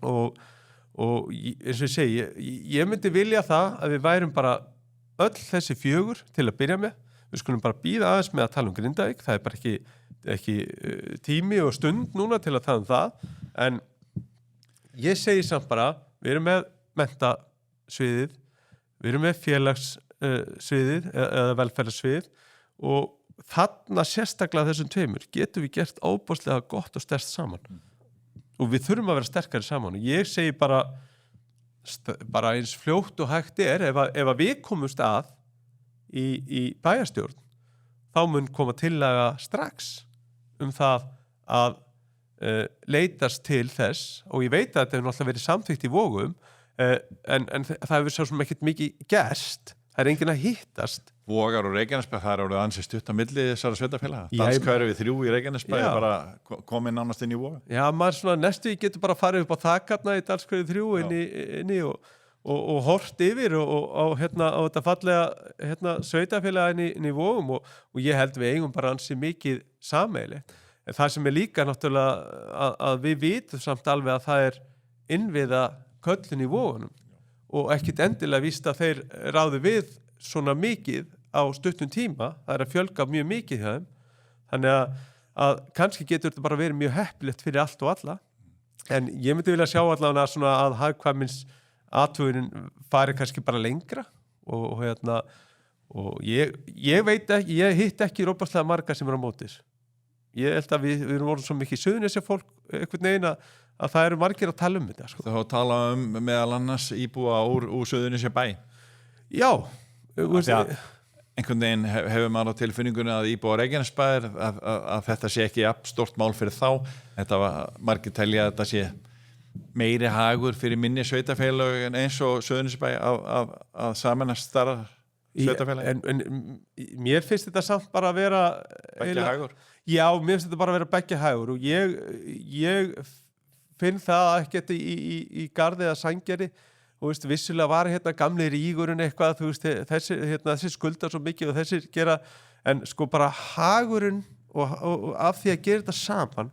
og eins og ég segi, ég myndi vilja það að við værum bara öll þessi 4 til að byrja með. Við skulum bara bíða aðeins með að tala um Grindavík. Það er bara ekki tími og stund núna til að tala um það. En ég segi samt bara, við erum með mentasviðið, við erum með félagssviðið eða velferðarsvið og þarna sérstaklega þessum tveimur getum við gert óbúslega gott og sterkt saman. og við þurfum að vera sterkari saman og ég segi bara eins fljótt og hægt ef að við komumst að í bæjarstjórn þá mun koma tillaga strax það að leitast til þess og ég veit að þetta hefur náttúrulega verið samþykkt í Vogum en það hefur svo sem ekkert mikið gerst, það enginn að hittast. Vogar og Reykjanesbæ, það eru ansið stutt á milli þessara sveitafélaga. Danskværi við 3 í Reykjanesbæ bara komið nánast inn í Voga. Já, maður svona næstu getur bara farið upp á þakarna í Danskværi 3 inni og hort yfir og á þetta fallega sveitafélaga inn í Vogum og ég held við eigum bara ansið mikið sameiginlegt. En það sem líka náttúrulega að við vitum samt alveg að það innviða köllun í Vogunum og ekkit endilega víst að þeir ráði við svona mikið á stuttum tíma, það að fjölga mjög mikið hjá þeim, þannig að kannski getur þetta bara verið mjög heppilegt fyrir allt og alla, en ég myndi vilja sjá allavega svona að hagkvæmins athugunin fari kannski bara lengra og ég veit ekki, ég hitt ekki rópaslega marga sem á mótis. Ég held að við erum voruð svo mikið Suðurnesja fólk einhvern veginn að það eru margir að tala þetta. Sko. Það tala meðal annars íbúa úr Suðurnesja bæ. Já. Einhvern veginn hefur maður á tilfinningunni að íbúa Reykjanesbæ að þetta sé ekki stórt mál fyrir þá. Þetta margir telja að þetta sé meiri hagur fyrir minni sveitafélög eins og Suðurnesja bæ að samanast starra sveitafélög. En mér finnst þetta samt bara að vera beggja hagur. Já, mér finnst þetta bara að vera beggja hagur og ég finn það ekkert í garði eða sængjari og vissulega var gamli rígurinn eitthvað, þessi skuldar svo mikið og þessir gera, en sko bara hagurinn og af því að gera þetta saman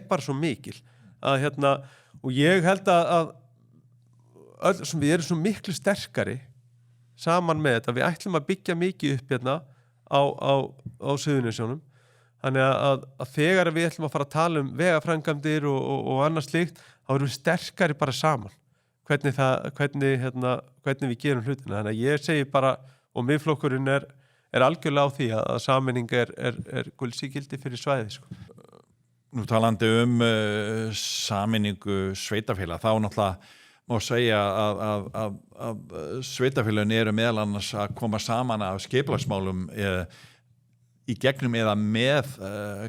bara svo mikil að og ég held að öll sem við erum svo miklu sterkari saman með þetta, við ætlum að byggja mikið upp á Suðurnesjunum. Þannig að þegar við ætlum að fara að tala vegaframkvæmdir og annað slíkt, þá erum við sterkari bara saman. Hvernig við gerum hlutina. Þannig að ég segi bara, og miðflokkurinn algjörlega á því að sameining guldsígildi fyrir svæði. Sko. Nú talandi sameiningu sveitafélag, þá náttúrulega má segja að sveitafélagin eru meðal annars að koma saman af skipulagsmálum í gegnum eða með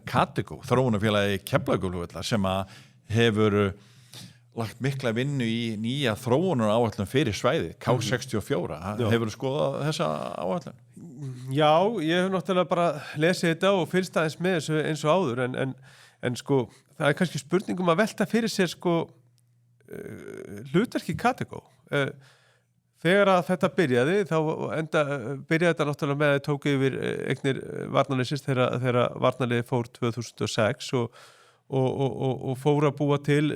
Katego, þróunarfélagi Keflavíkurflugvallar sem hefur lagt mikla vinnu í nýja þróunaráætlun fyrir svæði, K64. Hefur þú skoðað þessa áætlun? Já, ég hef náttúrulega bara lesið þetta og fylgst aðeins með þessu eins og áður, en sko, það kannski spurningum að velta fyrir sér sko hlutverki Katego. Þegar að þetta byrjaði, þá byrjaði þetta náttúrulega með að tók yfir eignir varnarliðsins þegar varnarliðið fór 2006 og fór að búa til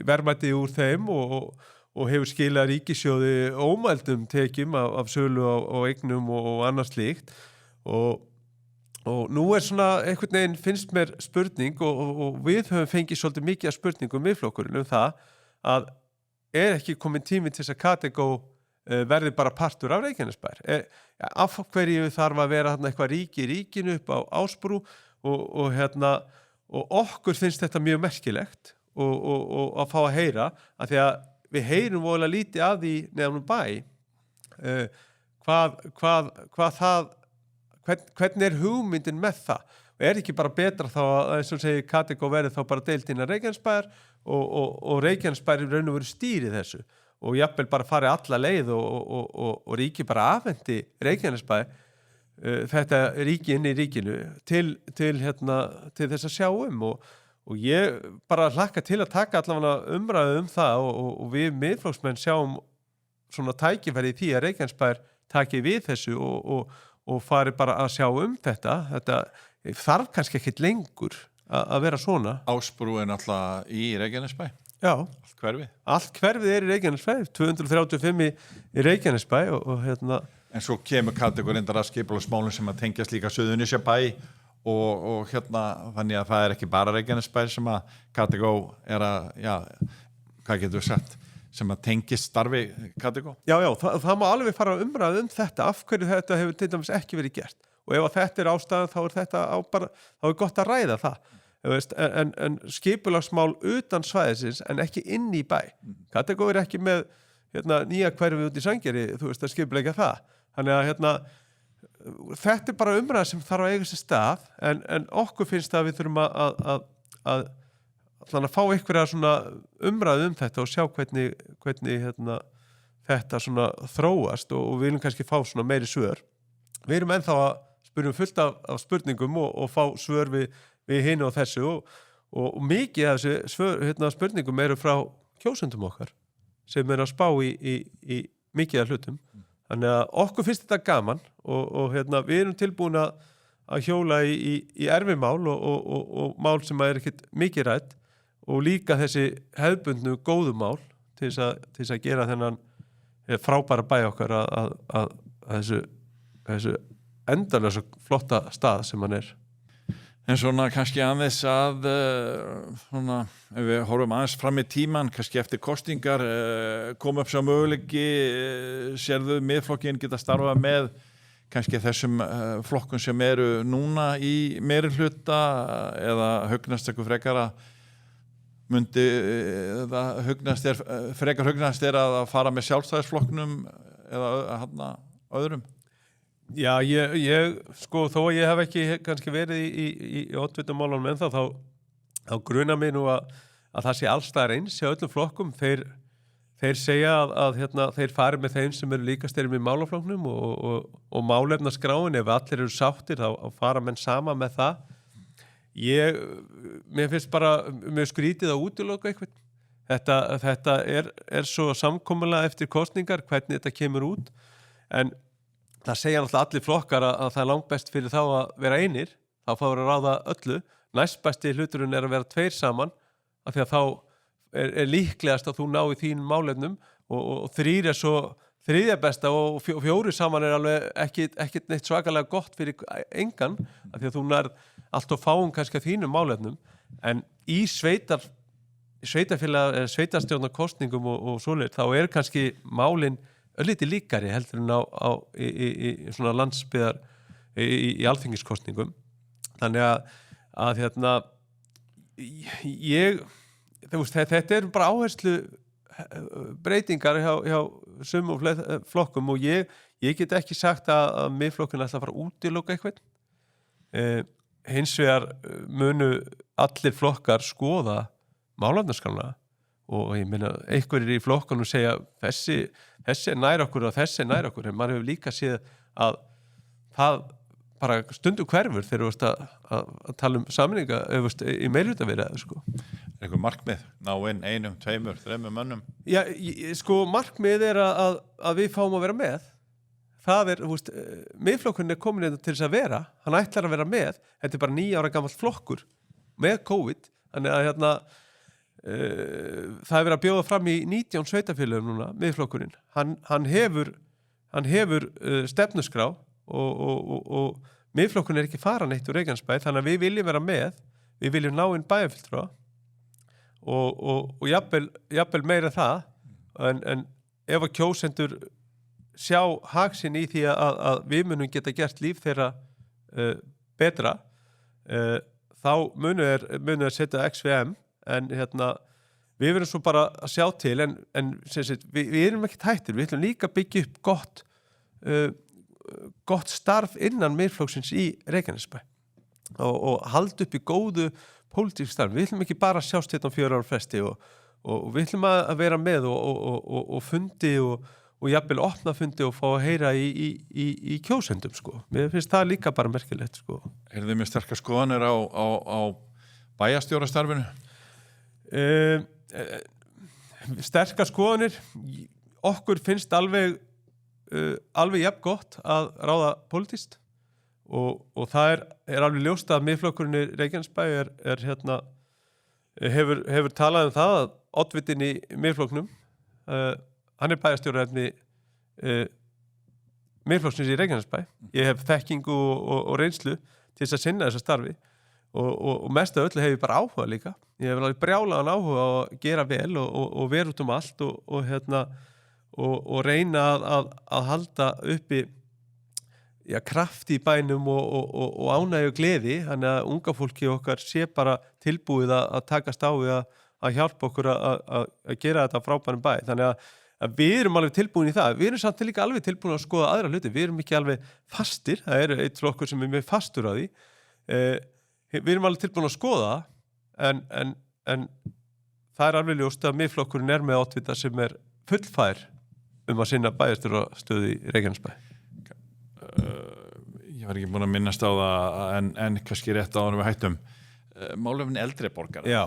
verðmæti úr þeim og hefur skilað ríkissjóði ómældum tekjum af sölu á eignum og annað slíkt og nú svona einhvern veginn finnst mér spurning og við höfum fengið svolítið mikið af spurningum miðflokkurinn það að ekki komin tími til þess að Katego verði bara partur af Reykjanesbær. Af hverju þarf að vera eitthvað ríki í ríkinu upp á Ásbrú og okkur finnst þetta mjög merkilegt og að fá að heyra að því að við heyrum voðalega lítið að því neðan bæ hvernig hugmyndin með það og ekki bara betra þá að eins og segir Katego verði þá bara deilt innan Reykjanesbær og Reykjanesbær raun og veru stýri þessu og jafnvel bara fari alla leið og ríki bara afhendi Reykjanesbær þetta ríki inn í ríkinu til þess að sjá og ég bara hlakka til að taka allavega umræðu það og við miðflokksmenn sjáum svona tækifæri í því að Reykjanesbær taki við þessu og fari bara að sjá þetta þarf kannski ekkert lengur að vera svona. Ásbrú náttúrulega í Reykjanesbæ. Já. Allt hverfið. Allt hverfið í Reykjanesbæ, 235 í Reykjanesbæ og En svo kemur Katego reyndar að skipulagsmálum sem að tengjast líka Suðurnesja bæ og þannig að það ekki bara Reykjanesbæ sem að Katego hvað getur við sagt, sem að tengist starfi Katego. Já, það má alveg fara að umræða þetta, af hverju þetta hefur til dæmis ekki verið gert. Og ef þetta ástæðan þá þetta þá gott að ræða það. en skipulagsmál utan svæðisins en ekki inn í bæ. Kategó ekki með nýja hverfi út í Sandgerði, að skipuleggja það. Þannig að þetta bara umræða sem þarf að eiga sér stað, en okkur finnst að við þurfum að fá einhverja svona umræðu þetta og sjá hvernig þetta svona þróast og við viljum kannski fá svona meiri svör. Við erum ennþá að spyrjum fullt af spurningum og fá svör við hinu og þessu og mikið af þessu spurningum eru frá kjósendum okkar sem eru að spá í mikið af hlutum. Þannig að okkur finnst þetta gaman og við erum tilbúin að hjóla í erfimál og mál sem ekkert mikið rædd og líka þessi hefðbundnu góðu mál til þess að gera þennan frábæra bæ okkar að þessu endalaust flotta stað sem hann En svona kannski aðeins að svona, ef við horfum aðeins fram í tíman, kannski eftir kostingar kom upp sem möguleiki sérðu miðflokkinn geta starfað með kannski þessum flokkum sem eru núna í meirihluta eða hugnast eitthvað frekar að myndi frekar hugnast að fara með sjálfstæðisflokknum eða öðrum? Já, ég sko, þó að ég hef ekki kannski verið í oddvitamálunum ennþá, þá grunar mig nú að það sé allstaðar eins hjá öllum flokkum. Þeir segja að þeir fari með þeim sem eru líkasterum í málaflokknum og málefnaskráin, ef allir eru sáttir, þá fara menn sama með það. Mér finnst bara mjög skrítið að útiloka eitthvað. Þetta er svo samkomulega eftir kosningar, hvernig þetta kemur út, en það segja náttúrulega allir flokkar að það er langbest fyrir þá að vera einir, þá fáir að ráða öllu. Næstbesti hluturinn að vera tveir saman, af því að þá er líklegast að þú náir þínum málefnum og þrír svo þriðja besta og fjóri saman alveg ekki neitt svakalega gott fyrir engan, af því að þú nærð allt og fáum kannski að þínum málefnum, en í sveitarfélag, sveitarstjórnarkosningum og svoleiðis, þá kannski málin örlítið líkari heldur en í svona landsbyðar í alþingiskosningum. Þannig að þetta bara áherslu breytingar hjá sumum flokkum og ég get ekki sagt að miðflokkurinn ætla að fara að útiloka eitthvað. Hins vegar munu allir flokkar skoða málefnaskrána og ég meina, einhverjir í flokkunum segja þessi nær okkur og þessi nær okkur, en maður hefur líka séð að það bara stundum hverfur þegar þú að tala sameininga í meirihlutaviðræður, sko. Einhver markmið, ná inn 1, 2, 3 mönnum? Já, sko, markmið að við fáum að vera með. Það miðflokkurinn komin inn til þess að vera, hann ætlar að vera með, þetta bara 9 ára gamall flokkur með COVID, þannig að það verið að bjóða fram í 19 sveitarfélögum núna, miðflokkurinn. Hann hefur stefnuskrá og miðflokkurinn ekki fara neitt úr Reykjanesbæ, þannig að við viljum vera með, við viljum ná inn bæjarfulltrúa og jafnvel meira það, en ef að kjósendur sjá hag sinn í því að við munum geta gert líf þeirra betra, þá munu þeir setja XVM, en við verðum svo bara að sjá til, en við erum ekki hættir, við ætlum líka að byggja upp gott starf innan miðflokksins í Reykjanesbæ og halda upp í góðu pólitísk starf. Við ætlum ekki bara að sjást hérna á 4 ára fresti og við ætlum að vera með og fundi og jafnvel opna fundi og fá að heyra í kjósendum, sko. Mér finnst það líka bara merkilegt, sko. Eru þið með sterkar skoðanir á bæjarstjórastarfinu? Sterkar skoðanir, okkur finnst alveg jafn gott að ráða pólitískt og það alveg ljóst að miðflokkurinn í Reykjanesbæ hefur talað um það að oddvitinn í miðflokknum hann bæjarstjóraefni miðflokksins í Reykjanesbæ. Ég hef þekkingu og reynslu til þess að sinna þessu starfi og mest af öllu hef ég bara áhuga líka. Ég hef alveg brjálaðan áhuga á að gera vel og vera út um allt og reyna að halda uppi kraft í bænum og ánægju og gleði, þannig að unga fólki okkar sé bara tilbúið að takast á við að hjálpa okkur að gera þetta frábærum bæ, þannig að við erum alveg tilbúin í það, við erum samt líka alveg tilbúin að skoða aðra hluti, við erum ekki alveg fastir, það eru eitt flokkur sem mjög fastur á því, við erum alveg tilbúin að skoða en það alveg ljóst að Miðflokkurinn með oddvita sem fullfær að sinna bæjarstjórastöðu í Reykjanesbæ. Ég var ekki búin að minnast á það en kannski rétt áður við hættum. Málefni eldri borgara. Já.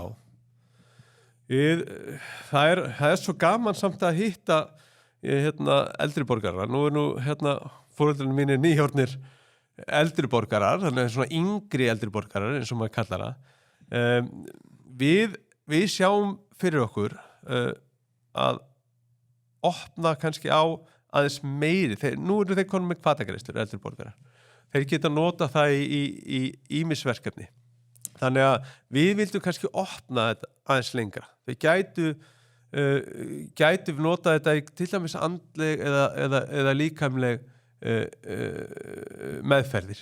Það er svo gaman samt að hitta eldri borgara. Nú foreldrunum mínir nýhjórnir eldri borgarar, þannig svona yngri eldri borgarar eins og maður kallar það. Við sjáum fyrir okkur að opna kannski á aðeins meiri. Nú eru þeir konum með hvatagreiðslur, eldri borgarar. Þeir geta nota það í ýmisverkefni. Þannig að við vildum kannski opna þetta aðeins lengra. Þeir gætu nota þetta í til dæmis andleg eða líkamleg meðferðir.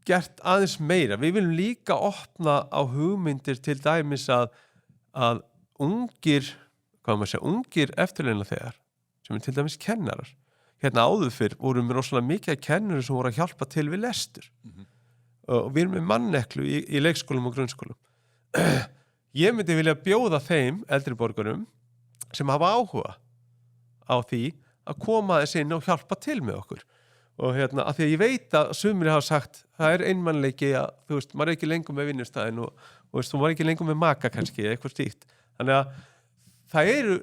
Gert aðeins meira. Við viljum líka opna á hugmyndir til dæmis að ungir eftirlaunaþegar sem til dæmis kennarar. Hérna áður fyrr vorum við rosalega mikið kennurum sem voru að hjálpa til við lestur. Og við erum með manneklu í leikskólum og grunnskólum. Ég myndi vilja bjóða þeim eldri borgurum sem hafa áhuga á því að koma þess inn og hjálpa til með okkur. Og að því að ég veit að sumir hafa sagt, það einmanleiki að, þú veist, maður ekki lengur með vinnustæðin og þú maður ekki lengur með maka kannski, eitthvað slíkt. Þannig að það eru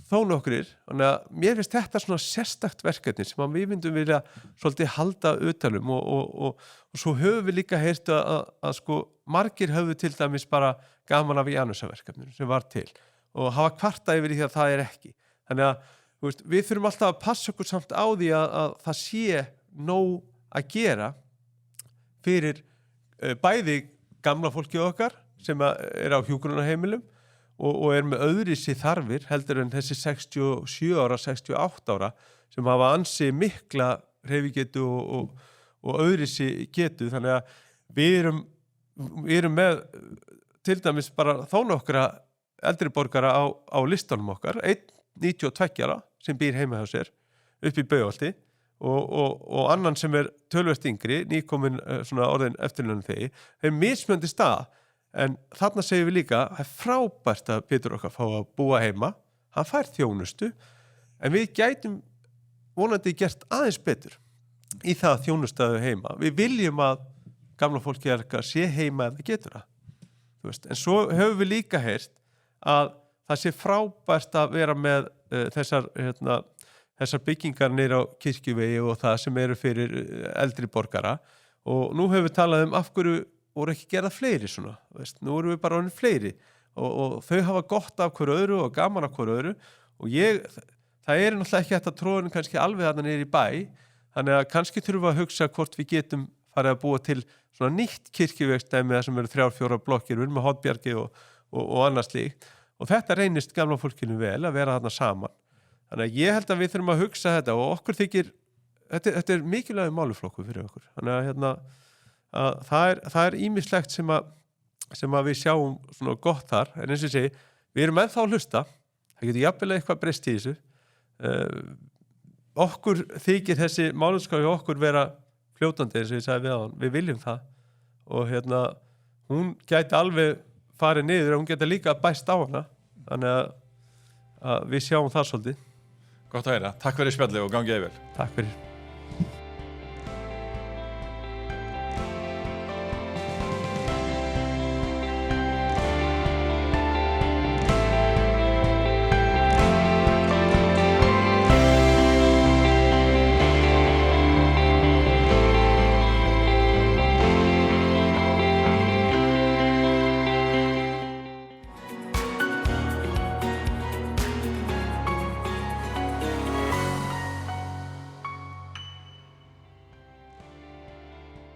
þó nokkrir, þannig að mér finnst þetta svona sérstakt verkefni sem við myndum vilja svolítið halda utanum og svo höfum við líka heyrt að sko margir höfðu til dæmis bara gaman af Janusarverkefninu sem var til og hafa kvartað yfir því að það ekki. Þannig að við þurfum alltaf að passa okkur samt á því að það sé nóg að gera fyrir bæði gamla fólki okkar sem á hjúkrunarheimilum og með öðruvísi þarfir heldur en þessi 67 ára, 68 ára sem hafa ansi mikla hreyfigetu og öðruvísi getu. Þannig að við erum með til dæmis bara þó nokkra eldri borgara á listanum okkar, 92 ára sem býr heima hjá sér upp í Bauholti og annan sem töluvert yngri, nýkomin svona orðin eftirlaunþegi, þeir mismunandi stað. En þarna segjum við líka að það frábært að Pétur okkar fá að búa heima, hann fær þjónustu, en við gætum vonandi gert aðeins betur í það þjónustaðu heima. Við viljum að gamla fólki sé heima ef það getur það. En svo höfum við líka heyrt að það sé frábært að vera með þessar byggingar niður á Kirkjuvegi og það sem eru fyrir eldri borgara og nú höfum við talað af hverju voru ekki gerað fleiri svona, nú erum við bara orðin fleiri og þau hafa gott af hverju öðru og gaman af hverju öðru og það náttúrulega ekki hægt að tróðin kannski alveg þarna niður í bæ, þannig að kannski þurfum við að hugsa hvort við getum farið að búa til svona nýtt kirkjuvegsdæmi þar sem eru 3-4 blokkir, við erum með Hotbjargi og annað slíkt og þetta reynist gamla fólkinu vel að vera þarna saman. Þannig að ég held að við þurfum að hugsa þetta og okkur þykir, þetta mikilvægur máluflokkur fyrir okkur. Þannig að það ýmislegt sem að við sjáum svona gott þar, en eins og ég segi, við erum ennþá að hlusta, það getur jafnvel eitthvað breyst í þessu. Okkur þykir þessi máluskráin okkur vera fljótandi eins og ég sagði við hann, við viljum það og hún gæti alveg farið niður og hún gæti líka bæst á hana, þannig að við sjáum það svolítið. Gott að heyra, takk fyrir spjallið og gangið vel. Takk fyrir.